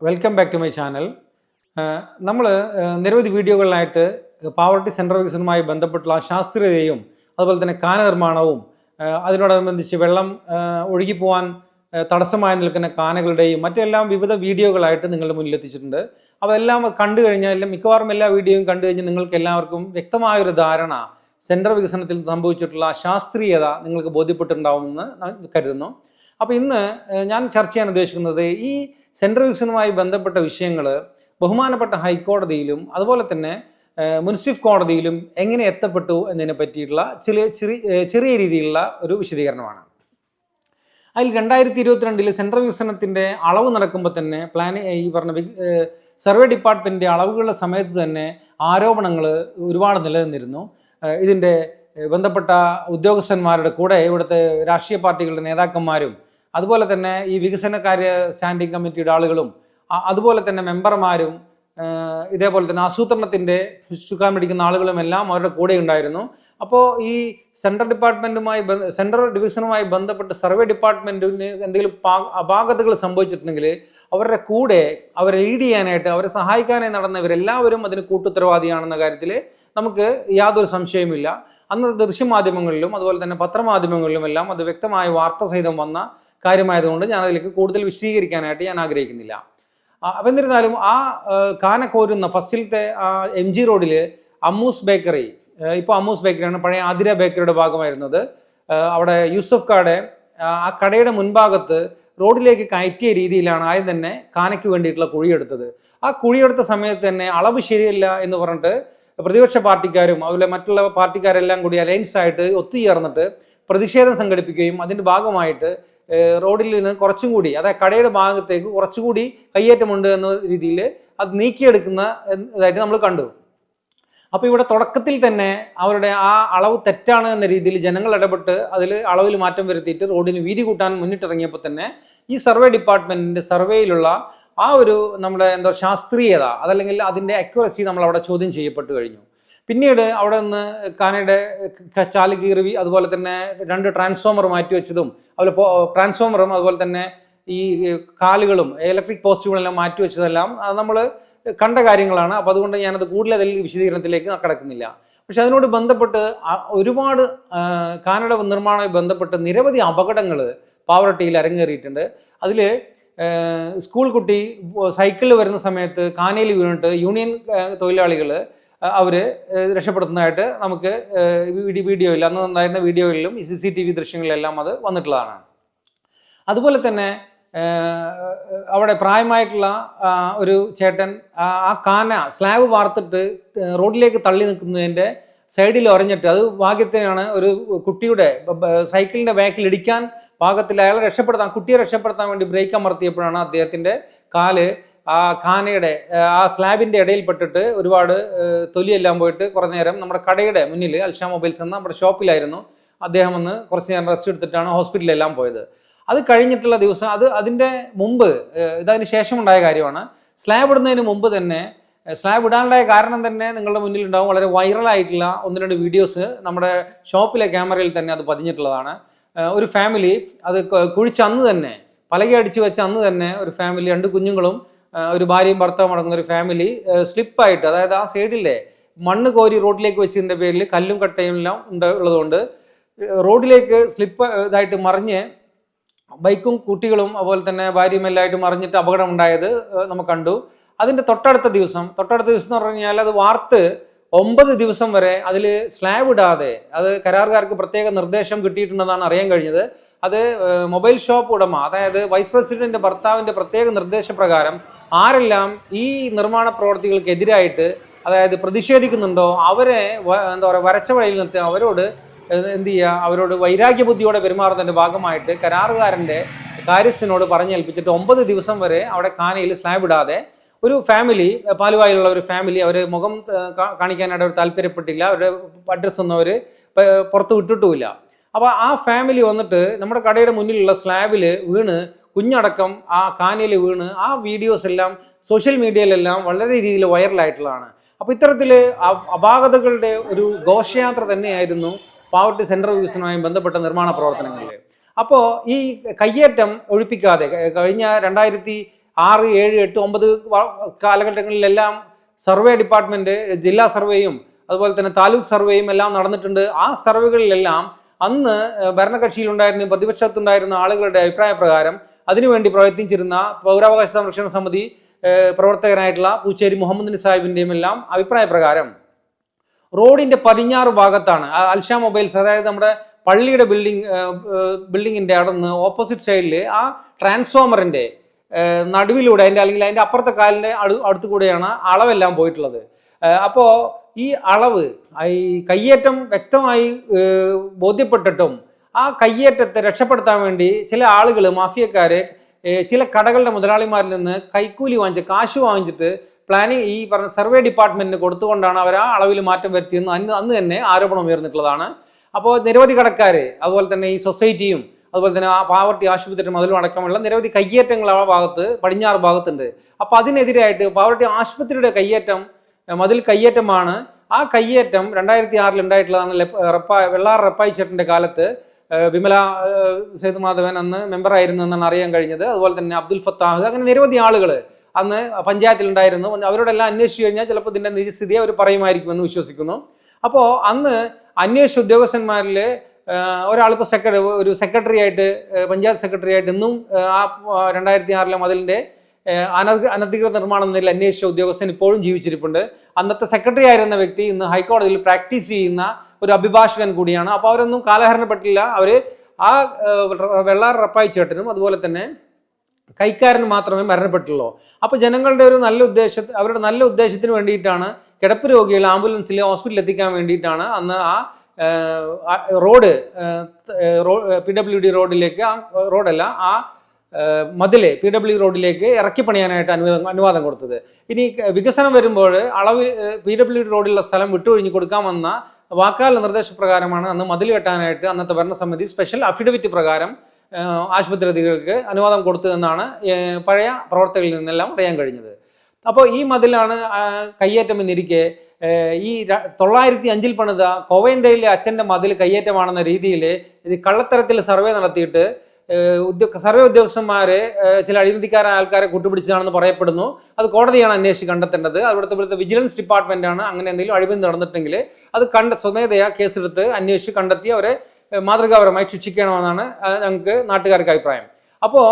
Welcome back to my channel. നമ്മൾ നിരവധി വീഡിയോകളിലായിട്ട് Pavaratty central വികസനവുമായി ബന്ധപ്പെട്ടുള്ള ശാസ്ത്രീയതയും അതുപോലെ തന്നെ കാന നിർമ്മാണവും അതിനോടനുബന്ധിച്ച് വെള്ളം ഒഴുകിപ്പോവാൻ തടസ്സമായി നിൽക്കുന്ന കാനകളുടെയും മറ്റെല്ലാം വിവിധ വീഡിയോകളായിട്ട് നിങ്ങളുടെ മുന്നിൽ എത്തിച്ചിട്ടുണ്ട്. അതെല്ലാം കണ്ടു കഴിഞ്ഞാൽ മിക്കവാറും എല്ലാ വീഡിയോയും കണ്ടു കഴിഞ്ഞാൽ നിങ്ങൾക്ക് എല്ലാവർക്കും വ്യക്തമായൊരു ധാരണ സെൻട്രൽ വികസനത്തിൽ സംഭവിച്ചിട്ടുള്ള ശാസ്ത്രീയത നിങ്ങൾക്ക് ബോധ്യപ്പെട്ടിട്ടുണ്ടാവുമെന്ന് കരുതുന്നു. അപ്പോൾ ഇന്ന് ഞാൻ ചർച്ച ചെയ്യാൻ ഉദ്ദേശിക്കുന്നത് ഈ സെൻട്രൽ വികസനവുമായി ബന്ധപ്പെട്ട വിഷയങ്ങൾ ബഹുമാനപ്പെട്ട ഹൈക്കോടതിയിലും അതുപോലെ തന്നെ മുൻസിഫ് കോടതിയിലും എങ്ങനെ എത്തപ്പെട്ടു എന്നതിനെ പറ്റിയിട്ടുള്ള ചെറിയ രീതിയിലുള്ള ഒരു വിശദീകരണമാണ്. അതിൽ 2022 സെൻട്രൽ വികസനത്തിൻ്റെ അളവ് നടക്കുമ്പോൾ തന്നെ ഈ പറഞ്ഞ സർവേ ഡിപ്പാർട്ട്മെൻറ്റിൻ്റെ അളവുകളുടെ സമയത്ത് തന്നെ ആരോപണങ്ങൾ ഒരുപാട് നിലനിന്നിരുന്നു. ഇതിൻ്റെ ബന്ധപ്പെട്ട ഉദ്യോഗസ്ഥന്മാരുടെ കൂടെ ഇവിടുത്തെ രാഷ്ട്രീയ പാർട്ടികളുടെ നേതാക്കന്മാരും അതുപോലെ തന്നെ ഈ വികസനകാര്യ സ്റ്റാൻഡിംഗ് കമ്മിറ്റിയുടെ ആളുകളും അതുപോലെ തന്നെ മെമ്പർമാരും ഇതേപോലെ തന്നെ ആസൂത്രണത്തിൻ്റെ ചുക്കാൻ പിടിക്കുന്ന ആളുകളും എല്ലാം അവരുടെ കൂടെ ഉണ്ടായിരുന്നു. അപ്പോൾ ഈ സെൻട്രൽ ഡിവിഷനുമായി ബന്ധപ്പെട്ട് സർവേ ഡിപ്പാർട്ട്മെൻറ്റിന് എന്തെങ്കിലും അപാകതകൾ സംഭവിച്ചിട്ടുണ്ടെങ്കിൽ അവരുടെ കൂടെ അവരെ ലീഡ് ചെയ്യാനായിട്ട് അവരെ സഹായിക്കാനായി നടന്നവരെല്ലാവരും അതിന് കൂട്ടുത്തരവാദിയാണെന്ന കാര്യത്തിൽ നമുക്ക് യാതൊരു സംശയവുമില്ല. അന്ന് ദൃശ്യമാധ്യമങ്ങളിലും അതുപോലെ തന്നെ പത്രമാധ്യമങ്ങളിലും എല്ലാം അത് വ്യക്തമായ വാർത്ത സഹിതം വന്ന കാര്യമായതുകൊണ്ട് ഞാൻ അതിലേക്ക് കൂടുതൽ വിശദീകരിക്കാനായിട്ട് ഞാൻ ആഗ്രഹിക്കുന്നില്ല. അപ്പം എന്നിരുന്നാലും ആ കാന കോരുന്ന ഫസ്റ്റിലത്തെ MG റോഡിൽ അമ്മൂസ് ബേക്കറി, ഇപ്പോൾ അമ്മൂസ് ബേക്കറിയാണ്, പഴയ ആതിര ബേക്കറിയുടെ ഭാഗമായിരുന്നത്. അവിടെ യൂസഫ് കാടെ ആ കടയുടെ മുൻഭാഗത്ത് റോഡിലേക്ക് കയറ്റിയ രീതിയിലാണ് ആദ്യം തന്നെ കാനയ്ക്ക് വേണ്ടിയിട്ടുള്ള കുഴിയെടുത്തത്. ആ കുഴിയെടുത്ത സമയത്ത് തന്നെ അളവ് ശരിയല്ല എന്ന് പറഞ്ഞിട്ട് പ്രതിപക്ഷ പാർട്ടിക്കാരും അതുപോലെ മറ്റുള്ള പാർട്ടിക്കാരെല്ലാം കൂടി അലയൻസ് ആയിട്ട് ഒത്തുചേർന്നിട്ട് പ്രതിഷേധം സംഘടിപ്പിക്കുകയും അതിൻ്റെ ഭാഗമായിട്ട് റോഡിൽ നിന്ന് കുറച്ചും കൂടി, അതായത് കടയുടെ ഭാഗത്തേക്ക് കുറച്ചുകൂടി കയ്യേറ്റമുണ്ട് എന്ന രീതിയിൽ അത് നീക്കിയെടുക്കുന്ന ഇതായിട്ട് നമ്മൾ കണ്ടു. അപ്പോൾ ഇവിടെ തുടക്കത്തിൽ തന്നെ അവരുടെ ആ അളവ് തെറ്റാണ് എന്ന രീതിയിൽ ജനങ്ങൾ ഇടപെട്ട് അതിൽ അളവിൽ മാറ്റം വരുത്തിയിട്ട് റോഡിന് വീതി കൂട്ടാൻ മുന്നിട്ടിറങ്ങിയപ്പോൾ തന്നെ ഈ സർവേ ഡിപ്പാർട്ട്മെൻറ്റിൻ്റെ സർവേയിലുള്ള ആ ഒരു നമ്മുടെ ശാസ്ത്രീയത അതല്ലെങ്കിൽ അതിൻ്റെ അക്യുറസി നമ്മൾ അവിടെ ചോദ്യം ചെയ്യപ്പെട്ടു കഴിഞ്ഞു. പിന്നീട് അവിടെ നിന്ന് കാനയുടെ ചാല് കീറി അതുപോലെ തന്നെ 2 ട്രാൻസ്ഫോമർ മാറ്റിവെച്ചതും അതുപോലെ ട്രാൻസ്ഫോമറും അതുപോലെ തന്നെ ഈ കാലുകളും ഇലക്ട്രിക് പോസ്റ്റുകളെല്ലാം മാറ്റിവെച്ചതെല്ലാം നമ്മൾ കണ്ട കാര്യങ്ങളാണ്. അപ്പോൾ അതുകൊണ്ട് ഞാനത് കൂടുതൽ അതിൽ വിശദീകരണത്തിലേക്ക് കടക്കുന്നില്ല. പക്ഷെ അതിനോട് ബന്ധപ്പെട്ട് ഒരുപാട് കാനയുടെ നിർമ്മാണവുമായി ബന്ധപ്പെട്ട് നിരവധി അപകടങ്ങൾ പാവറട്ടിയിൽ അരങ്ങേറിയിട്ടുണ്ട്. അതിൽ സ്കൂൾ കുട്ടി സൈക്കിളിൽ വരുന്ന സമയത്ത് കാനയിൽ വീണിട്ട് യൂണിയൻ തൊഴിലാളികൾ അവർ രക്ഷപ്പെടുത്തുന്നതായിട്ട് നമുക്ക് വീഡിയോയിൽ അന്ന് ഉണ്ടായിരുന്ന വീഡിയോയിലും CCTV ദൃശ്യങ്ങളിലെല്ലാം അത് വന്നിട്ടുള്ളതാണ്. അതുപോലെ തന്നെ അവിടെ പ്രായമായിട്ടുള്ള ഒരു ചേട്ടൻ ആ കാന സ്ലാബ് വാർത്തിട്ട് റോഡിലേക്ക് തള്ളി നിൽക്കുന്നതിൻ്റെ സൈഡിൽ ഉറഞ്ഞിട്ട്, അത് ഭാഗ്യത്തിനാണ് ഒരു കുട്ടിയുടെ സൈക്കിളിൻ്റെ ബാക്കിൽ ഇടിക്കാൻ പാകത്തിൽ അയാളെ കുട്ടിയെ രക്ഷപ്പെടുത്താൻ വേണ്ടി ബ്രേക്ക് അമർത്തിയപ്പോഴാണ് അദ്ദേഹത്തിൻ്റെ കാല് ആ കാനയുടെ ആ സ്ലാബിൻ്റെ ഇടയിൽപ്പെട്ടിട്ട് ഒരുപാട് തൊലിയെല്ലാം പോയിട്ട് കുറേ നേരം നമ്മുടെ കടയുടെ മുന്നിൽ അൽഷ മൊബൈൽസ് എന്ന നമ്മുടെ ഷോപ്പിലായിരുന്നു അദ്ദേഹം വന്ന് കുറച്ച് നേരം റെസ്റ്റ് എടുത്തിട്ടാണ് ഹോസ്പിറ്റലിലെല്ലാം പോയത്. അത് കഴിഞ്ഞിട്ടുള്ള ദിവസം അതിൻ്റെ മുമ്പ് ഇതതിന് ശേഷമുണ്ടായ കാര്യമാണ്. സ്ലാബ് ഇടുന്നതിന് മുമ്പ് തന്നെ, സ്ലാബ് ഇടാനുണ്ടായ കാരണം തന്നെ നിങ്ങളുടെ മുന്നിലുണ്ടാവും. വളരെ വൈറലായിട്ടുള്ള 1-2 വീഡിയോസ് നമ്മുടെ ഷോപ്പിലെ ക്യാമറയിൽ തന്നെ അത് പതിഞ്ഞിട്ടുള്ളതാണ്. ഒരു ഫാമിലി അത് കുഴിച്ച് അന്ന് തന്നെ പലക അടിച്ചു വെച്ച അന്ന് തന്നെ ഒരു ഫാമിലി, 2 കുഞ്ഞുങ്ങളും ഒരു ഭാര്യയും ഭർത്താവും അടങ്ങുന്ന ഒരു ഫാമിലി സ്ലിപ്പായിട്ട്, അതായത് ആ സൈഡിലെ മണ്ണ് കോരി റോഡിലേക്ക് വെച്ചതിൻ്റെ പേരിൽ കല്ലും കട്ടയും എല്ലാം ഉള്ളതുകൊണ്ട് റോഡിലേക്ക് സ്ലിപ്പ് ഇതായിട്ട് മറിഞ്ഞ് ബൈക്കും കുട്ടികളും അതുപോലെ തന്നെ ഭാര്യയും എല്ലായിട്ട് മറിഞ്ഞിട്ട് അപകടം ഉണ്ടായത് നമുക്ക് കണ്ടു. അതിൻ്റെ തൊട്ടടുത്ത ദിവസം എന്ന് പറഞ്ഞു കഴിഞ്ഞാൽ അത് വാർത്ത് 9 ദിവസം വരെ അതിൽ സ്ലാബ് ഇടാതെ, അത് കരാറുകാർക്ക് പ്രത്യേക നിർദ്ദേശം കിട്ടിയിട്ടുണ്ടെന്നാണ് അറിയാൻ കഴിഞ്ഞത്. അത് മൊബൈൽ ഷോപ്പ് ഉടമ, അതായത് വൈസ് പ്രസിഡന്റിന്റെ ഭർത്താവിന്റെ പ്രത്യേക നിർദ്ദേശപ്രകാരം ആരെല്ലാം ഈ നിർമ്മാണ പ്രവർത്തികൾക്കെതിരായിട്ട് അതായത് പ്രതിഷേധിക്കുന്നുണ്ടോ അവരെ വരച്ച വഴിയിൽ നിർത്തി അവരോട് എന്ത് ചെയ്യുക, അവരോട് വൈരാഗ്യ ബുദ്ധിയോടെ പെരുമാറുന്നതിൻ്റെ ഭാഗമായിട്ട് കരാറുകാരൻ്റെ കാര്യസ്ഥനോട് പറഞ്ഞേൽപ്പിച്ചിട്ട് 9 ദിവസം വരെ അവിടെ കാനയിൽ സ്ലാബ് ഇടാതെ ഒരു ഫാമിലി, പാലുവായിലുള്ള ഒരു ഫാമിലി, അവർ മുഖം കാണിക്കാനായിട്ട് അവർ താല്പര്യപ്പെട്ടില്ല, അവരുടെ അഡ്രസ്സ് ഒന്നും അവർ പുറത്ത് വിട്ടിട്ടുമില്ല. അപ്പോൾ ആ ഫാമിലി വന്നിട്ട് നമ്മുടെ കടയുടെ മുന്നിലുള്ള സ്ലാബിൽ വീണ് കുഞ്ഞടക്കം ആ കാനയിൽ വീണ് ആ വീഡിയോസ് എല്ലാം സോഷ്യൽ മീഡിയയിലെല്ലാം വളരെ രീതിയിൽ വൈറലായിട്ടുള്ളതാണ്. അപ്പോൾ ഇത്തരത്തിൽ അപാകതകളുടെ ഒരു ഘോഷയാത്ര തന്നെയായിരുന്നു പാവർട്ടി സെൻട്രൽ വികസനവുമായി ബന്ധപ്പെട്ട നിർമ്മാണ പ്രവർത്തനങ്ങളിൽ. അപ്പോൾ ഈ കയ്യേറ്റം ഒഴിപ്പിക്കാതെ കഴിഞ്ഞ 6, 7, 8, 9 കാലഘട്ടങ്ങളിലെല്ലാം സർവേ ഡിപ്പാർട്ട്മെന്റ് ജില്ലാ സർവേയും അതുപോലെ തന്നെ താലൂക്ക് സർവേയും എല്ലാം നടന്നിട്ടുണ്ട്. ആ സർവേകളിലെല്ലാം അന്ന് ഭരണകക്ഷിയിലുണ്ടായിരുന്ന പ്രതിപക്ഷത്തുണ്ടായിരുന്ന ആളുകളുടെ അഭിപ്രായ പ്രകാരം അതിനുവേണ്ടി പ്രവർത്തിച്ചിരുന്ന പൗരാവകാശ സംരക്ഷണ സമിതി പ്രവർത്തകനായിട്ടുള്ള പൂച്ചേരി മുഹമ്മദ് സാഹിബിന്റെയും എല്ലാം അഭിപ്രായ പ്രകാരം റോഡിന്റെ പടിഞ്ഞാറ് ഭാഗത്താണ് അൽഷ മൊബൈൽസ്, അതായത് നമ്മുടെ പള്ളിയുടെ ബിൽഡിങ്ങിന്റെ അവിടെ നിന്ന് ഓപ്പോസിറ്റ് സൈഡിൽ ആ ട്രാൻസ്ഫോമറിന്റെ നടുവിലൂടെ അല്ലെങ്കിൽ അതിന്റെ അപ്പുറത്തെ കാലിന്റെ അടുത്തു കൂടെയാണ് അളവെല്ലാം പോയിട്ടുള്ളത്. അപ്പോ ഈ അളവ് ഈ കയ്യേറ്റം വ്യക്തമായി ബോധ്യപ്പെട്ടിട്ടും ആ കയ്യേറ്റത്തെ രക്ഷപ്പെടുത്താൻ വേണ്ടി ചില ആളുകൾ, മാഫിയക്കാര്, ചില കടകളുടെ മുതലാളിമാരിൽ നിന്ന് കൈക്കൂലി വാങ്ങിച്ച് കാശ് വാങ്ങിച്ചിട്ട് പ്ലാനിങ് ഈ പറഞ്ഞ സർവേ ഡിപ്പാർട്ട്മെന്റിന് കൊടുത്തുകൊണ്ടാണ് അവർ ആ അളവിൽ മാറ്റം വരുത്തിയെന്ന് അന്ന് തന്നെ ആരോപണം ഉയർന്നിട്ടുള്ളതാണ്. അപ്പോൾ നിരവധി കടക്കാര്, അതുപോലെ തന്നെ ഈ സൊസൈറ്റിയും അതുപോലെ തന്നെ ആ പാവർട്ടി ആശുപത്രി മതിലും അടക്കമുള്ള നിരവധി കയ്യേറ്റങ്ങൾ ആ ഭാഗത്ത് പടിഞ്ഞാറ് ഭാഗത്തുണ്ട്. അപ്പൊ അതിനെതിരായിട്ട് പാവർട്ടി ആശുപത്രിയുടെ കയ്യേറ്റം മതിൽ കയ്യേറ്റമാണ്. ആ കയ്യേറ്റം 2006 ഉണ്ടായിട്ടുള്ളതാണ്. വെള്ളാർ റപ്പായി ചേട്ടന്റെ കാലത്ത് വിമല സേതുമാധവൻ അന്ന് മെമ്പറായിരുന്നു എന്നാണ് അറിയാൻ കഴിഞ്ഞത്. അതുപോലെ തന്നെ അബ്ദുൽ ഫത്താഹ്, അങ്ങനെ നിരവധി ആളുകൾ അന്ന് പഞ്ചായത്തിലുണ്ടായിരുന്നു. അവരോടെല്ലാം അന്വേഷിച്ചു കഴിഞ്ഞാൽ ചിലപ്പോൾ ഇതിന്റെ നിജസ്ഥിതി അവർ പറയുമായിരിക്കുമെന്ന് വിശ്വസിക്കുന്നു. അപ്പോൾ അന്ന് അന്വേഷണ ഉദ്യോഗസ്ഥന്മാരിൽ ഒരാളിപ്പോൾ ഒരു സെക്രട്ടറി ആയിട്ട്, പഞ്ചായത്ത് സെക്രട്ടറി ആയിട്ട് ഇന്നും ആ 2006 മതിലിന്റെ അനധികൃത നിർമ്മാണം എന്നതിൽ അന്വേഷിച്ച ഉദ്യോഗസ്ഥൻ ഇപ്പോഴും ജീവിച്ചിരിപ്പുണ്ട്. അന്നത്തെ സെക്രട്ടറി ആയിരുന്ന വ്യക്തി ഇന്ന് ഹൈക്കോടതിയിൽ പ്രാക്ടീസ് ചെയ്യുന്ന ഒരു അഭിഭാഷകൻ കൂടിയാണ്. അപ്പോൾ അവരൊന്നും കാലഹരണപ്പെട്ടില്ല. അവർ ആ വെള്ളാർ റപ്പായി ചേട്ടനും അതുപോലെ തന്നെ കൈക്കാരനും മാത്രമേ മരണപ്പെട്ടുള്ളൂ. അപ്പോൾ ജനങ്ങളുടെ ഒരു അവരുടെ നല്ല ഉദ്ദേശത്തിന് വേണ്ടിയിട്ടാണ് കിടപ്പ് രോഗികളെ ആംബുലൻസിൽ ഹോസ്പിറ്റലിൽ എത്തിക്കാൻ വേണ്ടിയിട്ടാണ് അന്ന് ആ റോഡ് PWD റോഡിലേക്ക്, ആ മതില് PW റോഡിലേക്ക് ഇറക്കി പണിയാനായിട്ട് അനുവാദം കൊടുത്തത്. ഇനി വികസനം വരുമ്പോൾ PWD റോഡിലുള്ള സ്ഥലം വിട്ടുകൊഴിഞ്ഞ് കൊടുക്കാമെന്ന വാക്കാല നിർദ്ദേശപ്രകാരമാണ് അന്ന് മതിൽ കെട്ടാനായിട്ട് അന്നത്തെ ഭരണസമിതി സ്പെഷ്യൽ അഫിഡവിറ്റ് പ്രകാരം ആശുപത്രി അധികൃതർക്ക് അനുവാദം കൊടുത്തതെന്നാണ് പഴയ പ്രവർത്തകരിൽ നിന്നെല്ലാം അറിയാൻ കഴിഞ്ഞത്. അപ്പോൾ ഈ മതിലാണ് കയ്യേറ്റം എന്നിരിക്കെ ഈ 905 പണിത കോവയന്തയിലെ അച്ഛൻ്റെ മതിൽ കയ്യേറ്റമാണെന്ന രീതിയിൽ ഇത് കള്ളത്തരത്തിൽ സർവേ നടത്തിയിട്ട് സർവേ ഉദ്യോഗസ്ഥന്മാരെ ചില അഴിമതിക്കാരായ ആൾക്കാരെ കൂട്ടുപിടിച്ചതാണെന്ന് പറയപ്പെടുന്നു. അത് കോടതിയാണ് അന്വേഷിച്ച് കണ്ടെത്തേണ്ടത്. ഇവിടുത്തെ വിജിലൻസ് ഡിപ്പാർട്ട്മെന്റാണ് അങ്ങനെ എന്തെങ്കിലും അഴിമതി നടന്നിട്ടെങ്കിൽ അത് സ്വമേധയാ കേസെടുത്ത് അന്വേഷിച്ച് കണ്ടെത്തി അവരെ മാതൃകാപരമായി ശിക്ഷിക്കണമെന്നാണ് ഞങ്ങൾക്ക് നാട്ടുകാർക്ക് അഭിപ്രായം. അപ്പോൾ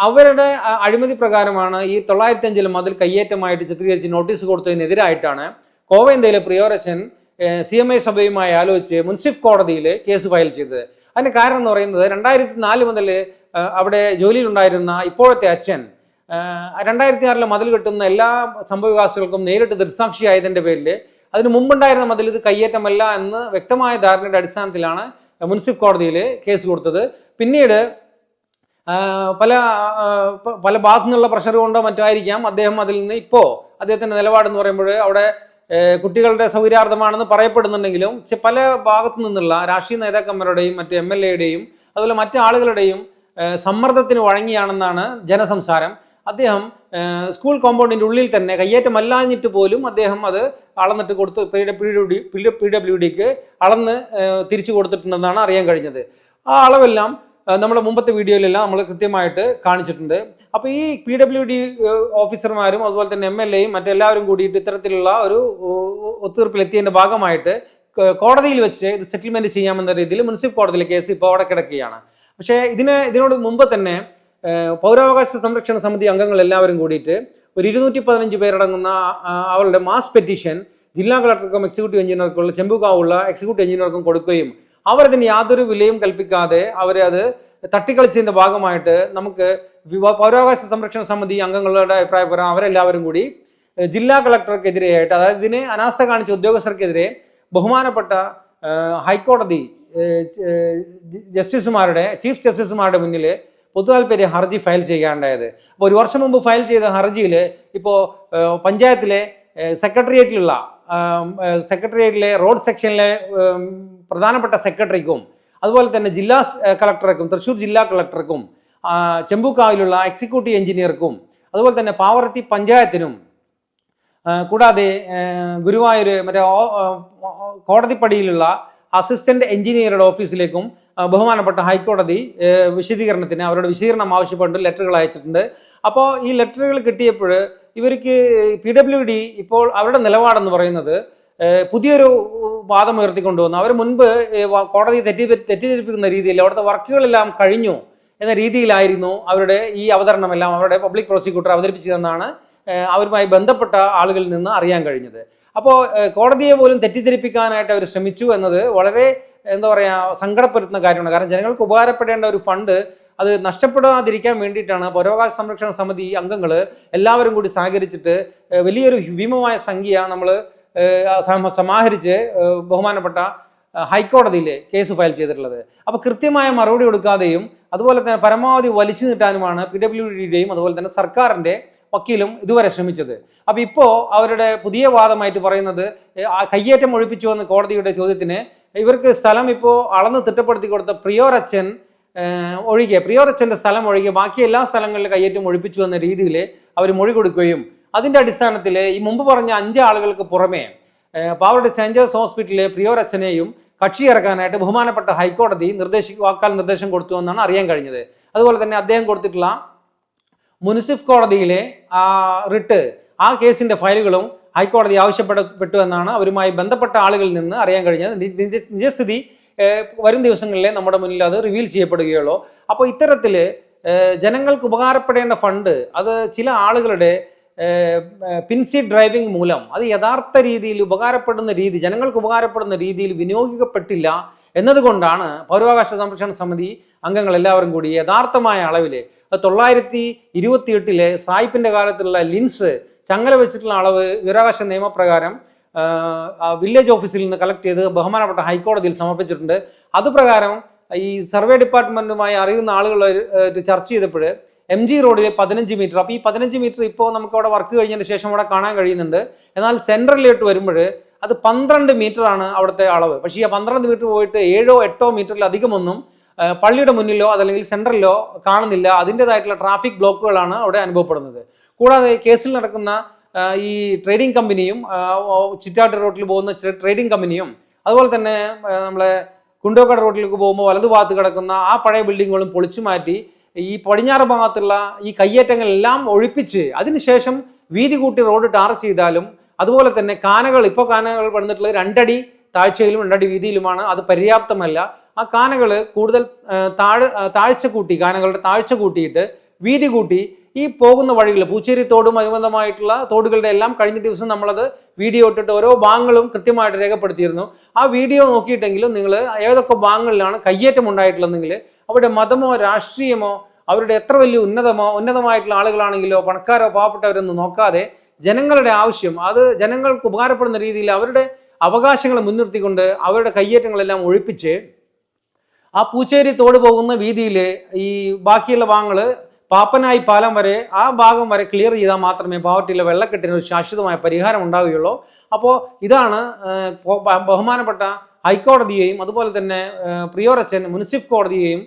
അവരുടെ അഴിമതി പ്രകാരമാണ് ഈ 905 മതിൽ കയ്യേറ്റമായിട്ട് ചിത്രീകരിച്ച് നോട്ടീസ് കൊടുത്തതിനെതിരായിട്ടാണ് കോവയന്തയിലെ പ്രിയോരച്ചൻ CMI സഭയുമായി ആലോചിച്ച് മുൻസിഫ് കോടതിയിൽ കേസ് ഫയൽ ചെയ്തത്. അതിന് കാരണം എന്ന് പറയുന്നത് 2004 മുതൽ അവിടെ ജോലിയിലുണ്ടായിരുന്ന ഇപ്പോഴത്തെ അച്ഛൻ 2006 മതിൽ കെട്ടുന്ന എല്ലാ സംഭവവികാസങ്ങൾക്കും നേരിട്ട് ദൃക്സാക്ഷിയായതിൻ്റെ പേരിൽ അതിന് മുമ്പുണ്ടായിരുന്ന മതിൽ ഇത് കയ്യേറ്റമല്ല എന്ന് വ്യക്തമായ ധാരണയുടെ അടിസ്ഥാനത്തിലാണ് മുൻസിഫ് കോടതിയിൽ കേസ് കൊടുത്തത്. പിന്നീട് പല ഭാഗത്തു നിന്നുള്ള പ്രഷർ കൊണ്ടോ മറ്റോ ആയിരിക്കാം അദ്ദേഹം അതിൽ നിന്ന് ഇപ്പോൾ അദ്ദേഹത്തിന്റെ നിലപാടെന്ന് പറയുമ്പോൾ അവിടെ കുട്ടികളുടെ സൗകര്യാർത്ഥമാണെന്ന് പറയപ്പെടുന്നുണ്ടെങ്കിലും പല ഭാഗത്തു നിന്നുള്ള രാഷ്ട്രീയ നേതാക്കന്മാരുടെയും മറ്റ് MLA-യുടെയും അതുപോലെ മറ്റു ആളുകളുടെയും സമ്മർദ്ദത്തിന് വഴങ്ങിയാണെന്നാണ് ജനസംസാരം. അദ്ദേഹം സ്കൂൾ കോമ്പൗണ്ടിന്റെ ഉള്ളിൽ തന്നെ കയ്യേറ്റമല്ലാഞ്ഞിട്ട് പോലും അദ്ദേഹം അത് അളന്നിട്ട് കൊടുത്ത് PWDക്ക് അളന്ന് തിരിച്ചു കൊടുത്തിട്ടുണ്ടെന്നാണ് അറിയാൻ കഴിഞ്ഞത്. ആ അളവെല്ലാം നമ്മുടെ മുമ്പത്തെ വീഡിയോയിലെല്ലാം നമ്മൾ കൃത്യമായിട്ട് കാണിച്ചിട്ടുണ്ട്. അപ്പോൾ ഈ PWD ഓഫീസർമാരും അതുപോലെ തന്നെ MLA-യും മറ്റെല്ലാവരും കൂടിയിട്ട് ഇത്തരത്തിലുള്ള ഒരു ഒത്തുതീർപ്പിലെത്തിയതിന്റെ ഭാഗമായിട്ട് കോടതിയിൽ വെച്ച് ഇത് സെറ്റിൽമെന്റ് ചെയ്യാമെന്ന രീതിയിൽ മുനിസിപ്പൽ കോടതിയിലെ കേസ് ഇപ്പോൾ അവിടെ കിടക്കുകയാണ്. പക്ഷേ ഇതിനോട് മുമ്പ് തന്നെ പൗരാവകാശ സംരക്ഷണ സമിതി അംഗങ്ങൾ എല്ലാവരും കൂടിയിട്ട് ഒരു 215 പേരടങ്ങുന്ന അവരുടെ മാസ് പെറ്റീഷൻ ജില്ലാ കളക്ടർക്കും എക്സിക്യൂട്ടീവ് എഞ്ചിനീയർക്കുള്ള ചെമ്പുകാവുള്ള എക്സിക്യൂട്ടീവ് എഞ്ചിനീയർക്കും കൊടുക്കുകയും അവരതിന് യാതൊരു വിലയും കൽപ്പിക്കാതെ അവരെ അത് തട്ടിക്കളിച്ചതിന്റെ ഭാഗമായിട്ട് നമുക്ക് പൗരാവകാശ സംരക്ഷണ സമിതി അംഗങ്ങളുടെ അഭിപ്രായപ്രകാരം അവരെല്ലാവരും കൂടി ജില്ലാ കളക്ടർക്കെതിരെയായിട്ട്, അതായത് ഇതിന് അനാസ്ഥ കാണിച്ച ഉദ്യോഗസ്ഥർക്കെതിരെ ബഹുമാനപ്പെട്ട ഹൈക്കോടതി ചീഫ് ജസ്റ്റിസുമാരുടെ മുന്നിൽ പൊതുതാൽപര്യ ഹർജി ഫയൽ ചെയ്യാണ്ടായത്. അപ്പോൾ 1 വർഷം മുമ്പ് ഫയൽ ചെയ്ത ഹർജിയിൽ ഇപ്പോൾ പഞ്ചായത്തിലെ സെക്രട്ടേറിയറ്റിലെ റോഡ് സെക്ഷനിലെ പ്രധാനപ്പെട്ട സെക്രട്ടറിക്കും അതുപോലെ തന്നെ ജില്ലാ കളക്ടർക്കും തൃശ്ശൂർ ജില്ലാ കളക്ടർക്കും ചെമ്പൂക്കാവിലുള്ള എക്സിക്യൂട്ടീവ് എഞ്ചിനീയർക്കും അതുപോലെ തന്നെ പാവറത്തി പഞ്ചായത്തിനും കൂടാതെ ഗുരുവായൂർ മറ്റേ കോടതിപ്പടിയിലുള്ള അസിസ്റ്റന്റ് എഞ്ചിനീയറുടെ ഓഫീസിലേക്കും ബഹുമാനപ്പെട്ട ഹൈക്കോടതി വിശദീകരണത്തിന് അവരുടെ വിശദീകരണം ആവശ്യപ്പെട്ട് ലെറ്ററുകൾ അയച്ചിട്ടുണ്ട്. അപ്പോൾ ഈ ലെറ്ററുകൾ കിട്ടിയപ്പോൾ ഇവർക്ക് PWD ഇപ്പോൾ അവരുടെ നിലപാടെന്ന് പറയുന്നത് പുതിയൊരു വാദം ഉയർത്തിക്കൊണ്ടുവന്നു. അവർ മുൻപ് കോടതി തെറ്റിദ്ധരിപ്പിക്കുന്ന രീതിയിൽ അവിടുത്തെ വർക്കുകളെല്ലാം കഴിഞ്ഞു എന്ന രീതിയിലായിരുന്നു അവരുടെ ഈ അവതരണമെല്ലാം അവരുടെ പബ്ലിക് പ്രോസിക്യൂട്ടർ അവതരിപ്പിച്ചതെന്നാണ് അവരുമായി ബന്ധപ്പെട്ട ആളുകളിൽ നിന്ന് അറിയാൻ കഴിഞ്ഞത്. അപ്പോൾ കോടതിയെ പോലും തെറ്റിദ്ധരിപ്പിക്കാനായിട്ട് അവർ ശ്രമിച്ചു എന്നത് വളരെ എന്താ പറയുക സങ്കടപ്പെടുത്തുന്ന കാര്യമാണ്. കാരണം ജനങ്ങൾക്ക് ഉപകാരപ്പെടേണ്ട ഒരു ഫണ്ട് അത് നഷ്ടപ്പെടാതിരിക്കാൻ വേണ്ടിയിട്ടാണ് പൗരാവകാശ സംരക്ഷണ സമിതി അംഗങ്ങൾ എല്ലാവരും കൂടി സഹകരിച്ചിട്ട് വലിയൊരു ഭീമമായ സംഖ്യ നമ്മൾ സമാഹരിച്ച് ബഹുമാനപ്പെട്ട ഹൈക്കോടതിയിൽ കേസ് ഫയൽ ചെയ്തിട്ടുള്ളത്. അപ്പോൾ കൃത്യമായ മറുപടി കൊടുക്കാതെയും അതുപോലെ തന്നെ പരമാവധി വലിച്ചു നീട്ടാനുമാണ് PWDയുടെയും അതുപോലെ തന്നെ സർക്കാരിൻ്റെ വക്കീലും ഇതുവരെ ശ്രമിച്ചത്. അപ്പോൾ ഇപ്പോൾ അവരുടെ പുതിയ വാദമായിട്ട് പറയുന്നത് കയ്യേറ്റം ഒഴിപ്പിച്ചു എന്ന കോടതിയുടെ ചോദ്യത്തിന് ഇവർക്ക് സ്ഥലം ഇപ്പോൾ അളന്ന് തിട്ടപ്പെടുത്തി കൊടുത്ത പ്രിയോരച്ചൻ ഒഴികെ പ്രിയോരച്ചൻ്റെ സ്ഥലം ഒഴികെ ബാക്കി എല്ലാ സ്ഥലങ്ങളിലും കയ്യേറ്റം ഒഴിപ്പിച്ചു എന്ന രീതിയിൽ അവർ മൊഴി കൊടുക്കുകയും അതിൻ്റെ അടിസ്ഥാനത്തിൽ ഈ മുമ്പ് പറഞ്ഞ 5 ആളുകൾക്ക് പുറമെ പാവറട്ടി സെന്റ് ജോസഫ് ഹോസ്പിറ്റലിലെ പ്രിയോരച്ചനെയും കക്ഷി ഇറക്കാനായിട്ട് ബഹുമാനപ്പെട്ട ഹൈക്കോടതി വാക്കാൽ നിർദ്ദേശം കൊടുത്തു എന്നാണ് അറിയാൻ കഴിഞ്ഞത്. അതുപോലെ തന്നെ അദ്ദേഹം കൊടുത്തിട്ടുള്ള മുനിസിഫ് കോടതിയിലെ റിട്ട് ആ കേസിന്റെ ഫയലുകളും ഹൈക്കോടതി ആവശ്യപ്പെട്ടു എന്നാണ് അവരുമായി ബന്ധപ്പെട്ട ആളുകളിൽ നിന്ന് അറിയാൻ കഴിഞ്ഞത്. നിജസ്ഥിതി വരും ദിവസങ്ങളിലെ നമ്മുടെ മുന്നിൽ അത് റിവീൽ ചെയ്യപ്പെടുകയുള്ളൂ. അപ്പോൾ ഇത്തരത്തിൽ ജനങ്ങൾക്ക് ഉപകാരപ്പെടേണ്ട ഫണ്ട് അത് ചില ആളുകളുടെ പിൻസീറ്റ് ഡ്രൈവിംഗ് മൂലം അത് യഥാർത്ഥ രീതിയിൽ ഉപകാരപ്പെടുന്ന രീതി ജനങ്ങൾക്ക് ഉപകാരപ്പെടുന്ന രീതിയിൽ വിനിയോഗിക്കപ്പെട്ടില്ല എന്നതുകൊണ്ടാണ് പൗരാവകാശ സംരക്ഷണ സമിതി അംഗങ്ങൾ എല്ലാവരും കൂടി യഥാർത്ഥമായ അളവിൽ 928 സായിപ്പിന്റെ കാലത്തുള്ള ലിൻസ് ചങ്ങല വെച്ചിട്ടുള്ള അളവ് വിവരാവകാശ നിയമപ്രകാരം വില്ലേജ് ഓഫീസിൽ നിന്ന് കളക്ട് ചെയ്ത് ബഹുമാനപ്പെട്ട ഹൈക്കോടതിയിൽ സമർപ്പിച്ചിട്ടുണ്ട്. അതുപ്രകാരം ഈ സർവേ ഡിപ്പാർട്ട്മെന്റുമായി അറിയുന്ന ആളുകൾ ചർച്ച ചെയ്തപ്പോൾ MG റോഡിലെ 15 മീറ്റർ, അപ്പോൾ ഈ 15 മീറ്റർ ഇപ്പോൾ നമുക്ക് അവിടെ വർക്ക് കഴിഞ്ഞതിന് ശേഷം അവിടെ കാണാൻ കഴിയുന്നുണ്ട്. എന്നാൽ സെൻട്രലിലോട്ട് വരുമ്പോൾ അത് 12 മീറ്റർ ആണ് അവിടുത്തെ അളവ്. പക്ഷേ ഈ 12 മീറ്റർ പോയിട്ട് 7 8 മീറ്ററിലധികമൊന്നും പള്ളിയുടെ മുന്നിലോ അതല്ലെങ്കിൽ സെൻട്രലിലോ കാണുന്നില്ല. അതിൻ്റെതായിട്ടുള്ള ട്രാഫിക് ബ്ലോക്കുകളാണ് അവിടെ അനുഭവപ്പെടുന്നത്. കൂടാതെ കേസിൽ നടക്കുന്ന ഈ ട്രേഡിംഗ് കമ്പനിയും ചിറ്റാട്ട് റോഡിൽ പോകുന്ന ട്രേഡിംഗ് കമ്പനിയും അതുപോലെ തന്നെ നമ്മളെ കുണ്ടോക്കാട് റോഡിലേക്ക് പോകുമ്പോൾ വലതുഭാഗത്ത് കിടക്കുന്ന ആ പഴയ ബിൽഡിങ്ങുകളും പൊളിച്ചു മാറ്റി ഈ പടിഞ്ഞാറ് ഭാഗത്തുള്ള ഈ കയ്യേറ്റങ്ങളെല്ലാം ഒഴിപ്പിച്ച് അതിനുശേഷം വീതി കൂട്ടി റോഡ് ടാർ ചെയ്താലും അതുപോലെ തന്നെ കാനകൾ പണിതിട്ടുള്ളത് 2 അടി താഴ്ചയിലും 2 അടി വീതിയിലുമാണ്. അത് പര്യാപ്തമല്ല. ആ കാനകൾ കൂടുതൽ താഴ്ച കൂട്ടി കാനകളുടെ താഴ്ച കൂട്ടിയിട്ട് വീതി കൂട്ടി ഈ പോകുന്ന വഴികൾ പൂച്ചേരി തോടും അനുബന്ധമായിട്ടുള്ള തോടുകളുടെ എല്ലാം കഴിഞ്ഞ ദിവസം നമ്മളത് വീഡിയോ ഇട്ടിട്ട് ഓരോ ഭാഗങ്ങളും കൃത്യമായിട്ട് രേഖപ്പെടുത്തിയിരുന്നു. ആ വീഡിയോ നോക്കിയിട്ടെങ്കിലും നിങ്ങൾ ഏതൊക്കെ ഭാഗങ്ങളിലാണ് കയ്യേറ്റം ഉണ്ടായിട്ടുള്ളതെങ്കിൽ അവിടെ മതമോ രാഷ്ട്രീയമോ അവരുടെ എത്ര വലിയ ഉന്നതമായിട്ടുള്ള ആളുകളാണെങ്കിലോ പണക്കാരോ പാവപ്പെട്ടവരൊന്നും നോക്കാതെ ജനങ്ങളുടെ ആവശ്യം അത് ജനങ്ങൾക്ക് ഉപകാരപ്പെടുന്ന രീതിയിൽ അവരുടെ അവകാശങ്ങളെ മുൻനിർത്തിക്കൊണ്ട് അവരുടെ കയ്യേറ്റങ്ങളെല്ലാം ഒഴിപ്പിച്ച് ആ പൂച്ചേരി തോട് പോകുന്ന വീതിയിൽ ഈ ബാക്കിയുള്ള ഭാഗങ്ങൾ പാപ്പനായി പാലം വരെ ആ ഭാഗം വരെ ക്ലിയർ ചെയ്താൽ മാത്രമേ പാവട്ടിയിലെ വെള്ളക്കെട്ടിന് ഒരു ശാശ്വതമായ പരിഹാരം ഉണ്ടാവുകയുള്ളൂ. അപ്പോൾ ഇതാണ് ബഹുമാനപ്പെട്ട ഹൈക്കോടതിയെയും അതുപോലെ തന്നെ പ്രിയോരച്ചൻ മുനിസിഫ് കോടതിയെയും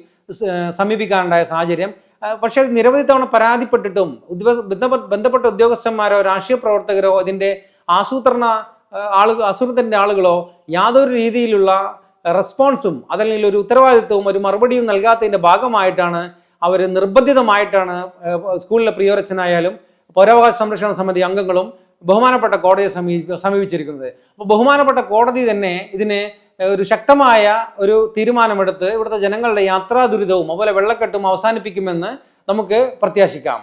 സമീപിക്കാനുണ്ടായ സാഹചര്യം. പക്ഷേ നിരവധി തവണ പരാതിപ്പെട്ടിട്ടും ബന്ധപ്പെട്ട ഉദ്യോഗസ്ഥന്മാരോ രാഷ്ട്രീയ പ്രവർത്തകരോ ഇതിൻ്റെ ആസൂത്രണത്തിൻ്റെ ആളുകളോ യാതൊരു രീതിയിലുള്ള റെസ്പോൺസും അതല്ലെങ്കിൽ ഒരു ഉത്തരവാദിത്വവും ഒരു മറുപടിയും നൽകാത്തതിൻ്റെ ഭാഗമായിട്ടാണ് അവർ നിർബന്ധിതമായിട്ടാണ് സ്കൂളിലെ പ്രിയോരച്ചനായാലും പൗരാവകാശ സംരക്ഷണ സമിതി അംഗങ്ങളും ബഹുമാനപ്പെട്ട കോടതിയെ സമീപിച്ചിരിക്കുന്നത്. അപ്പോൾ ബഹുമാനപ്പെട്ട കോടതി തന്നെ ഇതിന് ഒരു ശക്തമായ ഒരു തീരുമാനമെടുത്ത് ഇവിടുത്തെ ജനങ്ങളുടെ യാത്രാ ദുരിതവും അതുപോലെ വെള്ളക്കെട്ടും അവസാനിപ്പിക്കുമെന്ന് നമുക്ക് പ്രത്യാശിക്കാം.